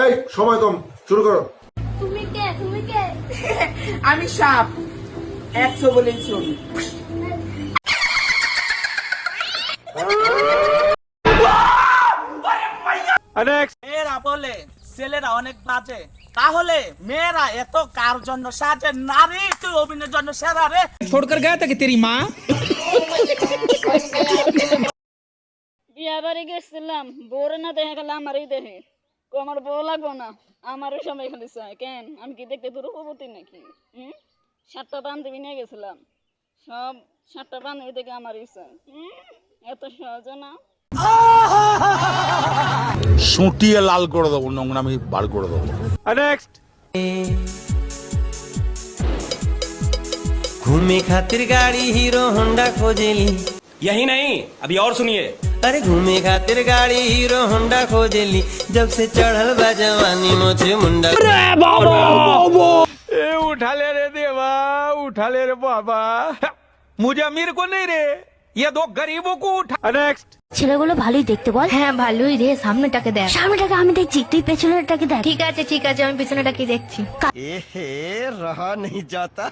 এই সময় কম, শুরু করো। তুমি কে? তুমি কে? আমি সাপ 100 বলেই চলি। মেয়েরা বলে ছেলেরা অনেক বাজে, তাহলে মেয়েরা এত কার জন্য সাজে? নারী তুই অভিনয়ের জন্য সেরা রে। छोड़कर गया था कि तेरी माँ। বিয়া বাড়ি গেছিলাম, বউরে না দেখে গেলে আমারই দেখে আমার বউ লাগবো না, আমারও সবাই খালি চায়। কেন আমি কি দেখতে তোর উপপতি নাকি? 7টা বান্ধবী নিয়ে গেছিলাম, সব 7টা বান্ধবী থেকে আমারই চায়। এত সহজ না। সুটিয়ে লাল করে দেবো, নোংরামি বার করে দেবো। घूमे खातिर गाड़ी हीरो होंडा खोजेली। यही नहीं, अभी और सुनिए। अरे घूमे खातिर गाड़ी हीरो होंडा खोजेली, जब से चढ़ल बा जवानी मोछे मुंडा। उठा ले रे देवा, उठा ले रे बाबा, मुझे अमीर को नहीं रे, ये दो गरीबों को उठा। नेक्स्ट। ছেলেগুলো ভালোই দেখতে বল। হ্যাঁ ভালোই রে, সামনেটাকে দেখ। সামনেটাকে আমি দেখছি, তুই পেছনেরটাকে দেখ। ঠিক আছে ঠিক আছে, আমি পিছনেটাকে দেখছি। रहा नहीं जाता।